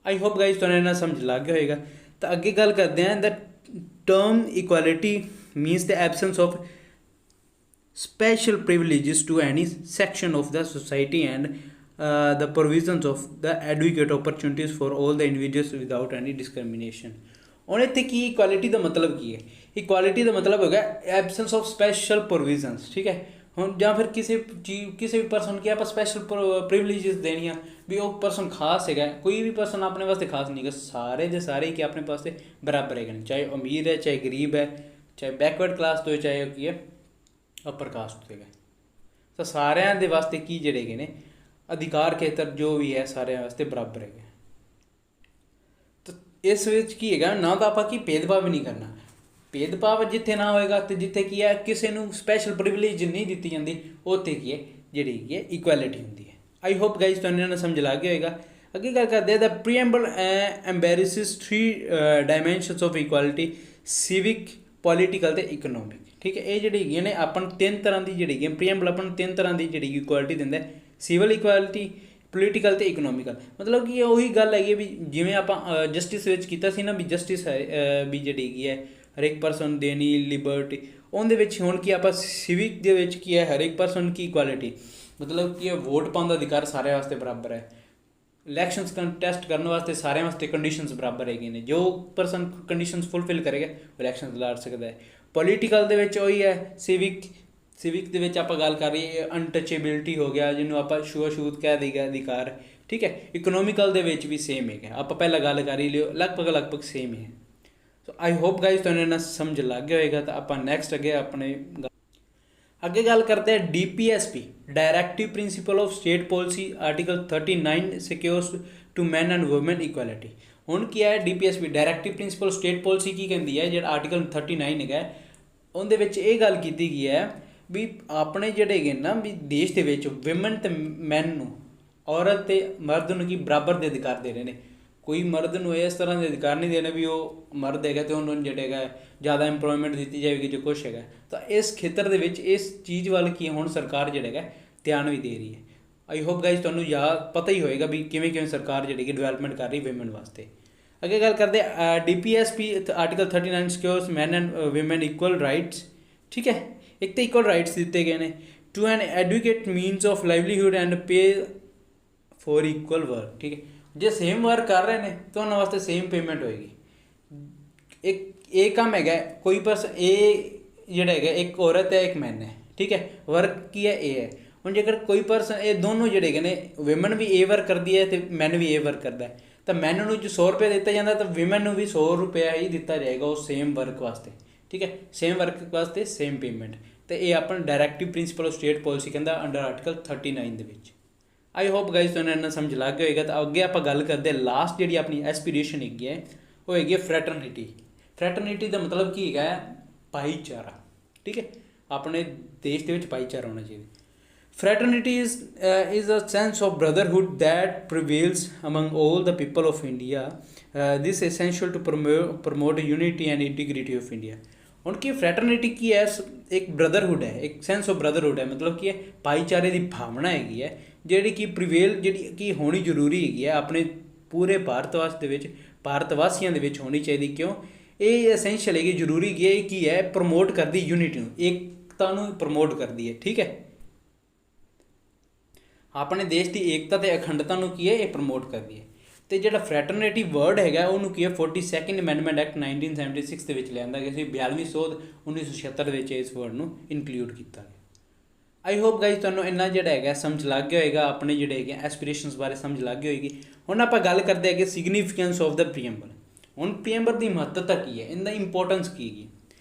ਆਈ ਹੋਪ ਗਾਈਜ਼ ਤੁਹਾਨੂੰ ਇਹਨਾਂ ਸਮਝ ਲੱਗ ਗਿਆ ਹੋਏਗਾ। ਤਾਂ ਅੱਗੇ ਗੱਲ ਕਰਦੇ ਹਾਂ ਦਾ term equality means the absence of special privileges to any section of the society and the provisions of the adequate opportunities for all the individuals without any discrimination. ਹੁਣ ਇੱਥੇ ਕੀ ਇਕੁਐਲਿਟੀ ਦਾ ਮਤਲਬ ਕੀ ਹੈ? ਇਕੁਐਲਿਟੀ ਦਾ ਮਤਲਬ ਹੈਗਾ ਐਬਸੈਂਸ ਆਫ ਸਪੈਸ਼ਲ ਪ੍ਰੋਵੀਜ਼ਨਸ, ਠੀਕ ਹੈ। ਹੁਣ ਜਾਂ ਫਿਰ ਕਿਸੇ ਵੀ ਪਰਸਨ ਕੀ ਆਪਾਂ ਸਪੈਸ਼ਲ ਪ੍ਰਿਵਿਲੇਜਸ ਦੇਣੀਆਂ ਵੀ ਉਹ ਪਰਸਨ ਖਾਸ ਹੈਗਾ, ਕੋਈ ਵੀ ਪਰਸਨ ਆਪਣੇ ਵਾਸਤੇ ਖਾਸ ਨਹੀਂ ਹੈਗਾ, ਸਾਰੇ ਦੇ ਸਾਰੇ ਕੀ ਆਪਣੇ ਵਾਸਤੇ ਬਰਾਬਰ ਹੈਗੇ ਨੇ, ਚਾਹੇ ਅਮੀਰ ਹੈ, ਚਾਹੇ ਗਰੀਬ ਹੈ, ਚਾਹੇ ਬੈਕਵਰਡ ਕਲਾਸ ਤੋਂ, ਚਾਹੇ ਕੀ ਹੈ ਅਪਰ ਕਾਸਟ ਤੋਂ ਹੈਗਾ। ਤਾਂ ਸਾਰਿਆਂ ਦੇ ਵਾਸਤੇ ਕੀ ਜਿਹੜੇ ਹੈਗੇ ਨੇ ਅਧਿਕਾਰ ਖੇਤਰ ਜੋ ਵੀ ਹੈ ਸਾਰਿਆਂ ਵਾਸਤੇ ਬਰਾਬਰ ਹੈਗੇ। ਤਾਂ ਇਸ ਵਿੱਚ ਕੀ ਹੈਗਾ ਨਾ ਤਾਂ ਆਪਾਂ ਕੀ ਭੇਦਭਾਵ ਨਹੀਂ ਕਰਨਾ, ਭੇਦਭਾਵ ਜਿੱਥੇ ਨਾ ਹੋਏਗਾ ਅਤੇ ਜਿੱਥੇ ਕੀ ਹੈ ਕਿਸੇ ਨੂੰ ਸਪੈਸ਼ਲ ਪ੍ਰਿਵਿਲੇਜ ਨਹੀਂ ਦਿੱਤੀ ਜਾਂਦੀ ਉੱਥੇ ਕੀ ਹੈ ਜਿਹੜੀ ਹੈਗੀ ਹੈ ਇਕੁਐਲਿਟੀ ਹੁੰਦੀ ਹੈ। ਆਈ ਹੋਪ ਗਾਈਜ਼ ਤੁਹਾਨੂੰ ਇਹਨਾਂ ਨੂੰ ਸਮਝ ਲੱਗ ਗਿਆ ਹੋਏਗਾ। ਅੱਗੇ ਗੱਲ ਕਰਦੇ ਦਾ preamble ਐम्बेरसिस 3 ਡਾਇਮੈਂਸ਼ਨਸ of equality, civic, political ਅਤੇ ਇਕਨੋਮਿਕ, ਠੀਕ ਹੈ। ਇਹ ਜਿਹੜੀ ਹੈਗੀਆਂ ਨੇ ਆਪਾਂ ਨੂੰ 3 ਤਰ੍ਹਾਂ ਦੀ ਜਿਹੜੀ ਹੈਗੀ ਪ੍ਰੀਐਂਬਲ ਆਪਾਂ ਨੂੰ 3 ਤਰ੍ਹਾਂ ਦੀ ਜਿਹੜੀ ਇਕੁਐਲਿਟੀ ਦਿੰਦਾ, ਸਿਵਲ ਇਕੁਐਲਿਟੀ, ਪੋਲੀਟੀਕਲ ਅਤੇ ਇਕਨੋਮਿਕਲ। ਮਤਲਬ ਕਿ ਉਹੀ ਗੱਲ ਹੈਗੀ ਵੀ ਜਿਵੇਂ ਆਪਾਂ ਜਸਟਿਸ ਵਿੱਚ ਕੀਤਾ ਸੀ ਨਾ ਵੀ ਜਸਟਿਸ ਹੈ ਵੀ ਜਿਹੜੀ ਹੈਗੀ ਹੈ ਹਰੇਕ ਪਰਸਨ ਦੇਣੀ ਲਿਬਰਟੀ, ਉਹਦੇ ਵਿੱਚ ਹੁਣ ਕੀ ਆਪਾਂ ਸਿਵਿਕ ਦੇ ਵਿੱਚ ਕੀ ਹੈ ਹਰੇਕ ਪਰਸਨ ਕੀ ਇਕੁਐਲਿਟੀ, ਮਤਲਬ ਕਿ ਵੋਟ ਪਾਉਣ ਦਾ ਅਧਿਕਾਰ ਸਾਰਿਆਂ ਵਾਸਤੇ ਬਰਾਬਰ ਹੈ, ਇਲੈਕਸ਼ਨਸ ਕੰਟੈਸਟ ਕਰਨ ਵਾਸਤੇ ਸਾਰਿਆਂ ਵਾਸਤੇ ਕੰਡੀਸ਼ਨਸ ਬਰਾਬਰ ਹੈਗੇ ਨੇ, ਜੋ ਪਰਸਨ ਕੰਡੀਸ਼ਨਸ ਫੁਲਫਿਲ ਕਰੇਗਾ ਉਹ ਇਲੈਕਸ਼ਨ ਲੜ ਸਕਦਾ ਹੈ। ਪੋਲੀਟੀਕਲ ਦੇ ਵਿੱਚ ਉਹੀ ਹੈ, ਸਿਵਿਕ ਦੇ ਵਿੱਚ ਆਪਾਂ ਗੱਲ ਕਰ ਰਹੀ ਅਨਟਚੇਬਿਲਿਟੀ ਹੋ ਗਿਆ ਜਿਹਨੂੰ ਆਪਾਂ ਛੂਤ ਕਹਿ ਦੇਗਾ ਅਧਿਕਾਰ, ਠੀਕ ਹੈ। ਇਕਨੋਮਿਕਲ ਦੇ ਵਿੱਚ ਵੀ ਸੇਮ ਹੈਗਾ, ਆਪਾਂ ਪਹਿਲਾਂ ਗੱਲ ਕਰ ਹੀ ਲਿਓ ਲਗਭਗ ਸੇਮ ਹੈ। ਸੋ ਆਈ ਹੋਪ ਗਾਈਜ਼ ਤੁਹਾਨੂੰ ਇਹਨਾਂ ਸਮਝ ਲੱਗ ਗਿਆ ਹੋਏਗਾ। ਤਾਂ ਆਪਾਂ ਨੈਕਸਟ ਅੱਗੇ ਗੱਲ ਕਰਦੇ ਹਾਂ DPSP, directive principle of state policy, article 39 secures to man and woman equality. ਹੁਣ ਕੀ ਹੈ DPSP directive principle state policy ਕੀ ਕਹਿੰਦੀ ਹੈ, ਜਿਹੜਾ ਆਰਟੀਕਲ 39 ਹੈਗਾ ਉਹਦੇ ਵਿੱਚ ਇਹ ਗੱਲ ਕੀਤੀ ਗਈ ਹੈ ਵੀ ਆਪਣੇ ਜਿਹੜੇ ਹੈਗੇ ਨਾ ਵੀ ਦੇਸ਼ ਦੇ ਵਿੱਚ ਵਿਮਨ ਅਤੇ ਮੈਨ ਨੂੰ, ਔਰਤ ਅਤੇ ਮਰਦ ਨੂੰ ਕੀ ਬਰਾਬਰ ਦੇ ਅਧਿਕਾਰ ਦੇ ਰਹੇ ਨੇ। ਕੋਈ ਮਰਦ ਨੂੰ ਇਸ ਤਰ੍ਹਾਂ ਦੇ ਅਧਿਕਾਰ ਨਹੀਂ ਦੇਣੇ ਵੀ ਉਹ ਮਰਦ ਹੈਗਾ ਅਤੇ ਉਹਨੂੰ ਜਿਹੜਾ ਹੈਗਾ ਜ਼ਿਆਦਾ ਇੰਪਲੋਇਮੈਂਟ ਦਿੱਤੀ ਜਾਵੇਗੀ ਜੋ ਕੁਛ ਹੈਗਾ। ਤਾਂ ਇਸ ਖੇਤਰ ਦੇ ਵਿੱਚ ਇਸ ਚੀਜ਼ ਵੱਲ ਕੀ ਹੁਣ ਸਰਕਾਰ ਜਿਹੜਾ ਹੈਗਾ ਧਿਆਨ ਵੀ ਦੇ ਰਹੀ ਹੈ। ਆਈ ਹੋਪ ਗਾਈਜ਼ ਤੁਹਾਨੂੰ ਪਤਾ ਹੀ ਹੋਏਗਾ ਵੀ ਕਿਵੇਂ ਸਰਕਾਰ ਜਿਹੜੀ ਕਿ ਡਿਵੈਲਪਮੈਂਟ ਕਰ ਰਹੀ ਵਿਮਨ ਵਾਸਤੇ। ਅੱਗੇ ਗੱਲ ਕਰਦੇ DPSP article 39 secures man and women equal rights, ਠੀਕ ਹੈ। ਇੱਕ ਤਾਂ ਇਕੁਅਲ ਰਾਈਟਸ ਦਿੱਤੇ ਗਏ ਨੇ to an adequate means of livelihood and pay for equal work, ਠੀਕ ਹੈ। ਜੇ ਸੇਮ ਵਰਕ ਕਰ ਰਹੇ ਨੇ ਤਾਂ ਉਹਨਾਂ ਵਾਸਤੇ ਸੇਮ ਪੇਮੈਂਟ ਹੋਏਗੀ। ਇੱਕ ਇਹ ਕੰਮ ਹੈਗਾ ਕੋਈ ਪਰਸਨ ਇਹ ਜਿਹੜਾ ਹੈਗਾ ਇੱਕ ਔਰਤ ਹੈ ਇੱਕ ਮੈਨ ਹੈ, ਠੀਕ ਹੈ। ਵਰਕ ਕੀ ਹੈ ਇਹ ਹੈ। ਹੁਣ ਜੇਕਰ ਕੋਈ ਪਰਸਨ ਇਹ ਦੋਨੋਂ ਜਿਹੜੇ ਹੈਗੇ ਨੇ ਵਿਮਨ ਵੀ ਇਹ ਵਰਕ ਕਰਦੀ ਹੈ ਅਤੇ ਮੈਨ ਵੀ ਇਹ ਵਰਕ ਕਰਦਾ ਹੈ ਤਾਂ ਮੈਨ ਨੂੰ ਜੋ 100 ਰੁਪਏ ਦਿੱਤਾ ਜਾਂਦਾ ਤਾਂ ਵਿਮਨ ਨੂੰ ਵੀ 100 ਰੁਪਇਆ ਹੀ ਦਿੱਤਾ ਜਾਏਗਾ ਉਹ ਸੇਮ ਵਰਕ ਵਾਸਤੇ, ਠੀਕ ਹੈ। ਸੇਮ ਵਰਕ ਵਾਸਤੇ ਸੇਮ ਪੇਮੈਂਟ। ਅਤੇ ਇਹ ਆਪਣਾ directive principle of state policy ਕਹਿੰਦਾ ਅੰਡਰ ਆਰਟੀਕਲ 39 ਦੇ ਵਿੱਚ। ਆਈ ਹੋਪ ਗਾਈਜ਼ ਤੁਹਾਨੂੰ ਇਹਨਾਂ ਸਮਝ ਲੱਗ ਗਿਆ ਹੋਏਗਾ। ਤਾਂ ਅੱਗੇ ਆਪਾਂ ਗੱਲ ਕਰਦੇ ਲਾਸਟ ਜਿਹੜੀ ਆਪਣੀ ਐਸਪੀਰੇਸ਼ਨ ਹੈਗੀ ਹੈ ਉਹ ਹੈਗੀ ਹੈ ਫਰੈਟਰਨਿਟੀ। ਫਰੈਟਰਨਿਟੀ ਦਾ ਮਤਲਬ ਕੀ ਹੈਗਾ ਭਾਈਚਾਰਾ, ਠੀਕ ਹੈ। ਆਪਣੇ ਦੇਸ਼ ਦੇ ਵਿੱਚ ਭਾਈਚਾਰਾ ਹੋਣਾ ਚਾਹੀਦਾ। Fraternity is a sense of brotherhood that prevails among all the people of India. This is essential to promote unity and integrity of India. ਹੁਣ ਕੀ ਫਰੈਟਰਨਿਟੀ ਕੀ ਹੈ? ਇੱਕ ਬ੍ਰਦਰਹੁੱਡ ਹੈ, ਇੱਕ ਸੈਂਸ ਆਫ ਬ੍ਰਦਰਹੁੱਡ ਹੈ। ਮਤਲਬ ਕੀ ਹੈ ਭਾਈਚਾਰੇ ਦੀ ਭਾਵਨਾ ਹੈਗੀ ਹੈ ਜਿਹੜੀ ਕਿ ਪ੍ਰੀਵੇਲ ਜਿਹੜੀ ਕਿ ਹੋਣੀ ਜ਼ਰੂਰੀ ਹੈਗੀ ਹੈ ਆਪਣੇ ਪੂਰੇ ਭਾਰਤ ਵਾਸੀਆਂ ਦੇ ਵਿੱਚ ਹੋਣੀ ਚਾਹੀਦੀ। ਕਿਉਂ? ਇਹ ਐਸੈਂਸ਼ੀਅਲ ਹੈਗੀ, ਜ਼ਰੂਰੀ ਹੈਗੀ। ਇਹ ਕੀ ਹੈ ਪ੍ਰਮੋਟ ਕਰਦੀ ਯੂਨਿਟੀ ਨੂੰ, ਏਕਤਾ ਨੂੰ ਪ੍ਰਮੋਟ ਕਰਦੀ ਹੈ, ਠੀਕ ਹੈ। ਆਪਣੇ ਦੇਸ਼ ਦੀ ਏਕਤਾ ਅਤੇ ਅਖੰਡਤਾ ਨੂੰ ਕੀ ਹੈ ਇਹ ਪ੍ਰਮੋਟ ਕਰਦੀ ਹੈ। ਅਤੇ ਜਿਹੜਾ ਫਰੈਟਰਨਿਟੀ ਵਰਡ ਹੈਗਾ ਉਹਨੂੰ ਕੀ ਹੈ 42 ਅਮੈਂਡਮੈਂਟ ਐਕਟ 1976 ਦੇ ਵਿੱਚ ਲਿਆਂਦਾ ਗਿਆ ਸੀ। 42ਵੀਂ ਸੋਧ 1976 ਦੇ ਵਿੱਚ ਇਸ ਵਰਡ ਨੂੰ ਇਨਕਲੂਡ ਕੀਤਾ ਗਿਆ। ਆਈ ਹੋਪ ਗਾਈਜ਼ ਤੁਹਾਨੂੰ ਇੰਨਾ ਜਿਹੜਾ ਹੈਗਾ ਸਮਝ ਲੱਗ ਗਿਆ ਹੋਏਗਾ, ਆਪਣੇ ਜਿਹੜੇ ਹੈਗੇ ਐਸਪੀਰੇਸ਼ਨਸ ਬਾਰੇ ਸਮਝ ਲੱਗ ਗਈ ਹੋਏਗੀ। ਹੁਣ ਆਪਾਂ ਗੱਲ ਕਰਦੇ ਹੈਗੇ ਸਿਗਨੀਫਿਕੈਂਸ ਆਫ ਦ ਪ੍ਰੀਐਂਬਲ। ਹੁਣ ਪ੍ਰੀਐਂਬਲ ਦੀ ਮਹੱਤਤਾ ਕੀ ਹੈ, ਇਹਦਾ ਇੰਪੋਰਟੈਂਸ ਕੀ ਹੈਗੀ।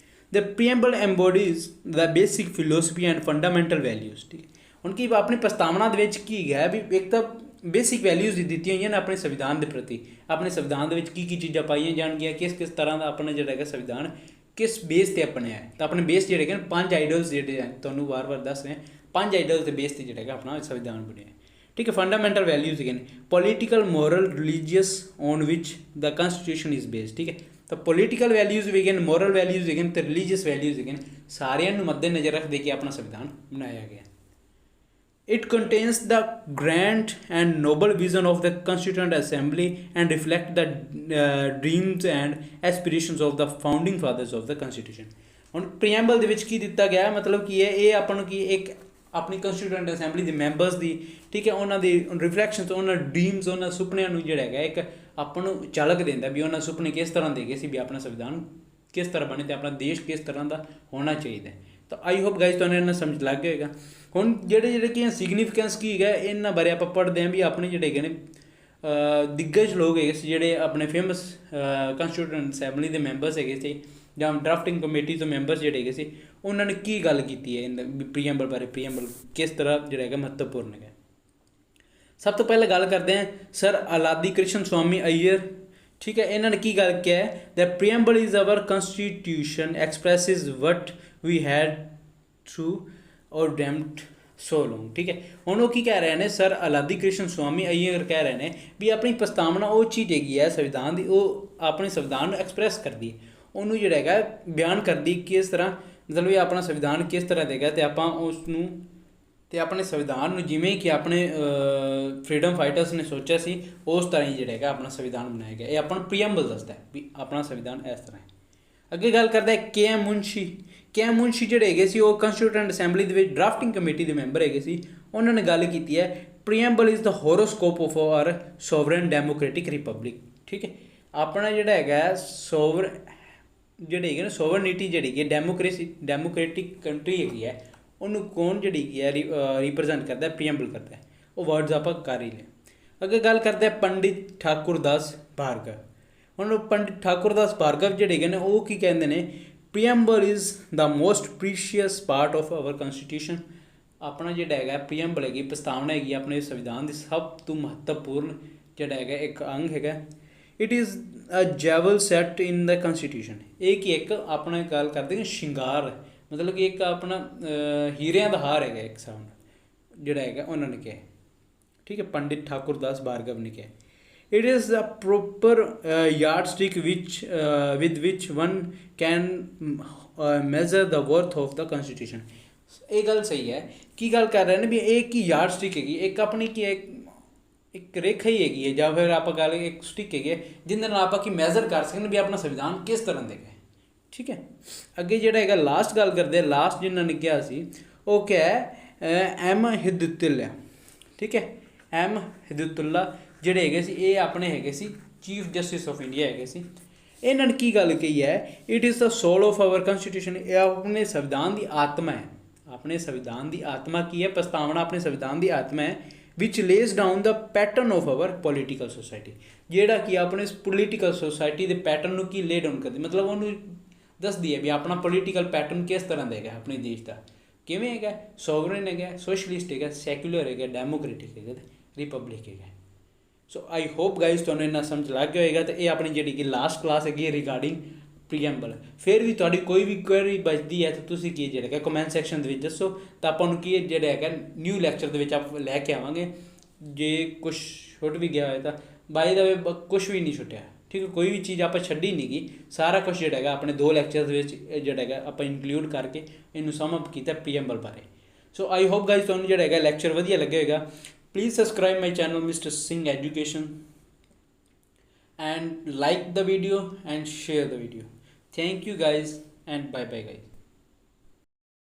The preamble embodies the basic philosophy and fundamental values, ਠੀਕ ਹੈ। ਹੁਣ ਕੀ ਆਪਣੀ ਪ੍ਰਸਤਾਵਨਾ ਦੇ ਵਿੱਚ ਕੀ ਹੈਗਾ ਵੀ ਇੱਕ ਤਾਂ ਬੇਸਿਕ ਵੈਲਿਊਜ਼ ਦਿੱਤੀਆਂ ਹੋਈਆਂ ਨੇ ਆਪਣੇ ਸੰਵਿਧਾਨ ਦੇ ਪ੍ਰਤੀ। ਆਪਣੇ ਸੰਵਿਧਾਨ ਦੇ ਵਿੱਚ ਕੀ ਚੀਜ਼ਾਂ ਪਾਈਆਂ ਜਾਣਗੀਆਂ, ਕਿਸ ਤਰ੍ਹਾਂ ਦਾ ਆਪਣਾ ਜਿਹੜਾ ਹੈਗਾ ਸੰਵਿਧਾਨ ਕਿਸ ਬੇਸ 'ਤੇ ਬਣਿਆ ਹੈ। ਤਾਂ ਆਪਣੇ ਬੇਸ ਜਿਹੜੇ ਹੈਗੇ 5 ਆਈਡਲਸ ਜਿਹੜੇ ਹੈ ਤੁਹਾਨੂੰ ਵਾਰ ਦੱਸ ਰਹੇ 5 ਆਈਡਲਸ ਦੇ ਬੇਸ 'ਤੇ ਜਿਹੜਾ ਹੈਗਾ ਆਪਣਾ ਸੰਵਿਧਾਨ ਬਣਿਆ, ਠੀਕ ਹੈ। ਫੰਡਾਮੈਂਟਲ ਵੈਲਿਊਜ਼ ਹੈਗੇ ਨੇ political, moral, religious on which the constitution is based, ਠੀਕ ਹੈ। ਤਾਂ ਪੋਲੀਟੀਕਲ ਵੈਲਿਊਜ਼ ਵੀ ਹੈਗੇ ਨੇ, ਮੋਰਲ ਵੈਲਿਊਜ਼ ਹੈਗੇ ਨੇ ਅਤੇ ਰਿਲੀਜੀਅਸ ਵੈਲਿਊਜ਼ ਹੈਗੇ ਨੇ। ਸਾਰਿਆਂ ਨੂੰ ਮੱਦੇ ਨਜ਼ਰ ਰੱਖਦੇ ਕਿ ਆਪਣਾ ਸੰਵਿਧਾਨ ਬਣਾਇਆ ਗਿਆ। It contains the grand and noble vision of the Constituent Assembly and reflect the dreams and aspirations of the founding fathers of the Constitution. ਹੁਣ ਪ੍ਰੀਐਂਬਲ ਦੇ ਵਿੱਚ ਕੀ ਦਿੱਤਾ ਗਿਆ ਮਤਲਬ ਕੀ ਹੈ ਇਹ ਆਪਾਂ ਨੂੰ ਕੀ ਇੱਕ ਆਪਣੀ ਕੰਸਟੀਟਿਊਐਂਟ ਅਸੈਂਬਲੀ ਦੇ ਮੈਂਬਰਸ ਦੀ ਠੀਕ ਹੈ ਉਹਨਾਂ ਦੀ ਰਿਫਲੈਕਸ਼ਨਸ ਉਹਨਾਂ ਡ੍ਰੀਮਸ ਉਹਨਾਂ ਸੁਪਨਿਆਂ ਨੂੰ ਜਿਹੜਾ ਹੈਗਾ ਇੱਕ ਆਪਾਂ ਨੂੰ ਝਲਕ ਦਿੰਦਾ ਵੀ ਉਹਨਾਂ ਸੁਪਨੇ ਕਿਸ ਤਰ੍ਹਾਂ ਦੇ ਗਏ ਸੀ ਵੀ ਆਪਣਾ ਸੰਵਿਧਾਨ ਕਿਸ ਤਰ੍ਹਾਂ ਬਣੇ ਅਤੇ ਆਪਣਾ ਦੇਸ਼ ਕਿਸ ਤਰ੍ਹਾਂ ਦਾ ਹੋਣਾ ਚਾਹੀਦਾ। ਤਾਂ ਆਈ ਹੋਪ ਗਾਈਜ਼ ਤੁਹਾਨੂੰ ਇਹਨਾਂ ਸਮਝ ਲੱਗ ਗਿਆ ਹੋਏਗਾ। ਹੁਣ ਜਿਹੜੇ ਕੀ ਸਿਗਨੀਫਿਕੈਂਸ ਕੀ ਹੈਗਾ ਇਹਨਾਂ ਬਾਰੇ ਆਪਾਂ ਪੜ੍ਹਦੇ ਹਾਂ ਵੀ ਆਪਣੇ ਜਿਹੜੇ ਹੈਗੇ ਨੇ ਦਿੱਗਜ ਲੋਕ ਹੈਗੇ ਸੀ ਜਿਹੜੇ ਆਪਣੇ ਫੇਮਸ ਕੰਸਟੀਟਿਊਐਂਟ ਅਸੈਂਬਲੀ ਦੇ ਮੈਂਬਰਸ ਹੈਗੇ ਸੀ ਜਾਂ ਡਰਾਫਟਿੰਗ ਕਮੇਟੀ ਤੋਂ ਮੈਂਬਰਸ ਜਿਹੜੇ ਹੈਗੇ ਸੀ ਉਹਨਾਂ ਨੇ ਕੀ ਗੱਲ ਕੀਤੀ ਹੈ ਪ੍ਰੀਐਂਬਲ ਬਾਰੇ ਪ੍ਰੀਐਂਬਲ ਕਿਸ ਤਰ੍ਹਾਂ ਜਿਹੜਾ ਹੈਗਾ ਮਹੱਤਵਪੂਰਨ ਹੈਗਾ। ਸਭ ਤੋਂ ਪਹਿਲਾਂ ਗੱਲ ਕਰਦੇ ਹਾਂ ਸਰ ਅਲਾਦੀ ਕ੍ਰਿਸ਼ਨ ਸਵਾਮੀ ਅਈਅਰ ਠੀਕ ਹੈ ਇਹਨਾਂ ਨੇ ਕੀ ਗੱਲ ਕਿਹਾ ਹੈ the preamble is our constitution expresses what we had thought or dreamed so long ਠੀਕ ਹੈ। ਹੁਣ ਉਹ ਕੀ ਕਹਿ ਰਹੇ ਨੇ ਸਰ ਅਲਾਦੀ ਕ੍ਰਿਸ਼ਨ ਸਵਾਮੀ ਅਈਅਰ ਕਹਿ ਰਹੇ ਨੇ ਵੀ ਆਪਣੀ ਪ੍ਰਸਤਾਵਨਾ ਉਹ ਚੀਜ਼ ਹੈਗੀ ਹੈ ਸੰਵਿਧਾਨ ਦੀ ਉਹ ਆਪਣੇ ਸੰਵਿਧਾਨ ਨੂੰ ਐਕਸਪ੍ਰੈਸ ਕਰਦੀ ਹੈ ਉਹਨੂੰ ਜਿਹੜਾ ਹੈਗਾ ਬਿਆਨ ਕਰਦੀ ਕਿਸ ਤਰ੍ਹਾਂ ਮਤਲਬ ਇਹ ਆਪਣਾ ਸੰਵਿਧਾਨ ਕਿਸ ਤਰ੍ਹਾਂ ਦੇਗਾ ਅਤੇ ਆਪਾਂ ਉਸ ਨੂੰ ਅਤੇ ਆਪਣੇ ਸੰਵਿਧਾਨ ਨੂੰ ਜਿਵੇਂ ਕਿ ਆਪਣੇ ਫਰੀਡਮ ਫਾਈਟਰਸ ਨੇ ਸੋਚਿਆ ਸੀ ਉਸ ਤਰ੍ਹਾਂ ਹੀ ਜਿਹੜਾ ਹੈਗਾ ਆਪਣਾ ਸੰਵਿਧਾਨ ਬਣਾਇਆ ਗਿਆ। ਇਹ ਆਪਾਂ ਨੂੰ ਪ੍ਰੀਐਂਬਲ ਦੱਸਦਾ ਵੀ ਆਪਣਾ ਸੰਵਿਧਾਨ ਇਸ ਤਰ੍ਹਾਂ ਹੈ। ਅੱਗੇ ਗੱਲ ਕਰਦਾ ਕੇ ਐਮ ਮੁਨਸ਼ੀ ਜਿਹੜੇ ਹੈਗੇ ਸੀ ਉਹ ਕੰਸਟੀਟਿਊਐਂਟ ਅਸੈਂਬਲੀ ਦੇ ਵਿੱਚ ਡਰਾਫਟਿੰਗ ਕਮੇਟੀ ਦੇ ਮੈਂਬਰ ਹੈਗੇ ਸੀ। ਉਹਨਾਂ ਨੇ ਗੱਲ ਕੀਤੀ ਹੈ preamble is the horoscope of our sovereign democratic republic ਠੀਕ ਹੈ। ਆਪਣਾ ਜਿਹੜਾ ਹੈਗਾ ਜਿਹੜੇ ਹੈਗੇ ਨਾ ਸੋਵਰਨਿਟੀ ਜਿਹੜੀ ਹੈਗੀ ਡੈਮੋਕ੍ਰੈਟਿਕ ਕੰਟਰੀ ਹੈਗੀ ਹੈ ਉਹਨੂੰ ਕੌਣ ਜਿਹੜੀ ਹੈਗੀ ਹੈ ਰਿਪਰੈਜ਼ੈਂਟ ਕਰਦਾ ਪ੍ਰੀਐਂਬਲ ਕਰਦਾ ਉਹ ਵਰਡਸ ਆਪਾਂ ਕਰ ਹੀ ਲਏ। ਅੱਗੇ ਗੱਲ ਕਰਦੇ ਪੰਡਿਤ ਠਾਕੁਰ ਦਾਸ ਭਾਰਗਵ। ਹੁਣ ਪੰਡਿਤ ਠਾਕੁਰ ਦਾਸ ਭਾਰਗਵ ਜਿਹੜੇ ਹੈਗੇ ਨੇ ਉਹ ਕੀ ਕਹਿੰਦੇ ਨੇ preamble is the most precious part of our constitution. ਆਪਣਾ ਜਿਹੜਾ ਹੈਗਾ ਪ੍ਰੀਐਂਬਲ ਹੈਗੀ ਪ੍ਰਸਤਾਵਨਾ ਹੈਗੀ ਆਪਣੇ ਸੰਵਿਧਾਨ ਦੀ ਸਭ ਤੋਂ ਮਹੱਤਵਪੂਰਨ ਜਿਹੜਾ ਹੈਗਾ ਇੱਕ ਅੰਗ ਹੈਗਾ। ਇਟ ਇਜ਼ ਅ ਜੈਵਲ ਸੈਟ ਇਨ ਦ ਕੰਸਟੀਟਿਊਸ਼ਨ ਇਹ ਕੀ ਇੱਕ ਆਪਣਾ ਗੱਲ ਕਰਦੇ ਨੇ ਸ਼ਿੰਗਾਰ ਮਤਲਬ ਕਿ ਇੱਕ ਆਪਣਾ ਹੀਰਿਆਂ ਦਾ ਹਾਰ ਹੈਗਾ ਇੱਕ ਹਿਸਾਬ ਨਾਲ ਜਿਹੜਾ ਹੈਗਾ ਉਹਨਾਂ ਨੇ ਕਿਹਾ ਠੀਕ ਹੈ ਪੰਡਿਤ ਠਾਕੁਰ ਦਾਸ ਭਾਰਗਵ ਨੇ ਕਿਹਾ। It is a proper yardstick with which one can measure the worth of the constitution. ਇਹ ਗੱਲ ਸਹੀ ਹੈ ਕੀ ਗੱਲ ਕਰ ਰਹੇ ਨੇ ਵੀ ਇਹ ਕੀ ਯਾਰਡ ਸਟਿਕ ਹੈਗੀ ਇੱਕ ਆਪਣੀ ਕੀ ਇੱਕ ਰੇਖਾ ਹੀ ਹੈਗੀ ਹੈ ਜਾਂ ਫਿਰ ਆਪਾਂ ਗੱਲ ਇੱਕ ਸਟਿਕ ਹੈਗੀ ਹੈ ਜਿਹਦੇ ਨਾਲ ਆਪਾਂ ਕੀ ਮੈਜ਼ਰ ਕਰ ਸਕਦੇ ਵੀ ਆਪਣਾ ਸੰਵਿਧਾਨ ਕਿਸ ਤਰ੍ਹਾਂ ਦੇ ਹੈ ਠੀਕ ਹੈ। ਅੱਗੇ ਜਿਹੜਾ ਹੈਗਾ ਲਾਸਟ ਗੱਲ ਕਰਦੇ ਲਾਸਟ ਜਿਹਨਾਂ ਨੇ ਕਿਹਾ ਸੀ ਉਹ ਕਿਹਾ ਐਮ ਹਿਦੁੱਤੁੱਲਾ ਠੀਕ ਹੈ। ਐਮ ਹਿਦੁੱਤੁੱਲਾ ਜਿਹੜੇ ਹੈਗੇ ਸੀ ਇਹ ਆਪਣੇ ਹੈਗੇ ਸੀ ਚੀਫ ਜਸਟਿਸ ਆਫ ਇੰਡੀਆ ਹੈਗੇ ਸੀ। ਇਹਨਾਂ ਨੇ ਕੀ ਗੱਲ ਕਹੀ ਹੈ it is the soul of our constitution ਇਹ ਆਪਣੇ ਸੰਵਿਧਾਨ ਦੀ ਆਤਮਾ ਹੈ। ਆਪਣੇ ਸੰਵਿਧਾਨ ਦੀ ਆਤਮਾ ਕੀ ਹੈ ਪ੍ਰਸਤਾਵਨਾ ਆਪਣੇ ਸੰਵਿਧਾਨ ਦੀ ਆਤਮਾ ਹੈ which lays down the pattern of our political society ਜਿਹੜਾ ਕਿ ਆਪਣੇ ਪੋਲੀਟੀਕਲ ਸੋਸਾਇਟੀ ਦੇ ਪੈਟਰਨ ਨੂੰ ਕੀ ਲੇ ਡਾਊਨ ਕਰਦੀ ਮਤਲਬ ਉਹਨੂੰ ਦੱਸਦੀ ਹੈ ਵੀ ਆਪਣਾ ਪੋਲੀਟੀਕਲ ਪੈਟਰਨ ਕਿਸ ਤਰ੍ਹਾਂ ਦਾ ਹੈਗਾ ਆਪਣੇ ਦੇਸ਼ ਦਾ ਕਿਵੇਂ ਹੈਗਾ ਸੋਵਰਨ ਹੈਗਾ ਸੋਸ਼ਲਿਸਟ ਹੈਗਾ ਸੈਕੂਲਰ ਹੈਗਾ ਡੈਮੋਕ੍ਰੈਟਿਕ ਹੈਗਾ ਰਿਪਬਲਿਕ ਹੈਗਾ। ਸੋ ਆਈ ਹੋਪ ਗਾਈਜ਼ ਤੁਹਾਨੂੰ ਇੰਨਾ ਸਮਝ ਲੱਗ ਗਿਆ ਹੋਏਗਾ ਅਤੇ ਇਹ ਆਪਣੀ ਜਿਹੜੀ ਕਿ ਲਾਸਟ ਕਲਾਸ ਹੈਗੀ ਹੈ ਰਿਗਾਰਡਿੰਗ ਪ੍ਰੀਐਂਬਲ। ਫਿਰ ਵੀ ਤੁਹਾਡੀ ਕੋਈ ਵੀ ਕੁਐਰੀ ਬਚਦੀ ਹੈ ਤਾਂ ਤੁਸੀਂ ਕੀ ਜਿਹੜਾ ਹੈਗਾ ਕਮੈਂਟ ਸੈਕਸ਼ਨ ਦੇ ਵਿੱਚ ਦੱਸੋ ਤਾਂ ਆਪਾਂ ਨੂੰ ਕੀ ਜਿਹੜਾ ਹੈਗਾ ਨਿਊ ਲੈਕਚਰ ਦੇ ਵਿੱਚ ਆਪਾਂ ਲੈ ਕੇ ਆਵਾਂਗੇ। ਜੇ ਕੁਛ ਛੁੱਟ ਵੀ ਗਿਆ ਹੋਏ ਤਾਂ ਬਾਈ ਦਾ ਵੇ ਕੁਛ ਵੀ ਨਹੀਂ ਛੁੱਟਿਆ ਠੀਕ ਹੈ ਕੋਈ ਵੀ ਚੀਜ਼ ਆਪਾਂ ਛੱਡੀ ਨਹੀਂ ਗਈ ਸਾਰਾ ਕੁਛ ਜਿਹੜਾ ਹੈਗਾ ਆਪਣੇ 2 ਲੈਕਚਰਸ ਦੇ ਵਿੱਚ ਜਿਹੜਾ ਹੈਗਾ ਆਪਾਂ ਇਨਕਲੂਡ ਕਰਕੇ ਇਹਨੂੰ ਸਮ ਅਪ ਕੀਤਾ ਪ੍ਰੀਐਂਬਲ ਬਾਰੇ। ਸੋ ਆਈ ਹੋਪ ਗਾਈਜ਼ ਤੁਹਾਨੂੰ ਜਿਹੜਾ ਹੈਗਾ ਲੈਕਚਰ ਵਧੀਆ ਲੱਗਿਆ ਹੋਏਗਾ। Please subscribe my channel Mr. Singh Education and like the video and share the video. Thank you guys and bye bye guys.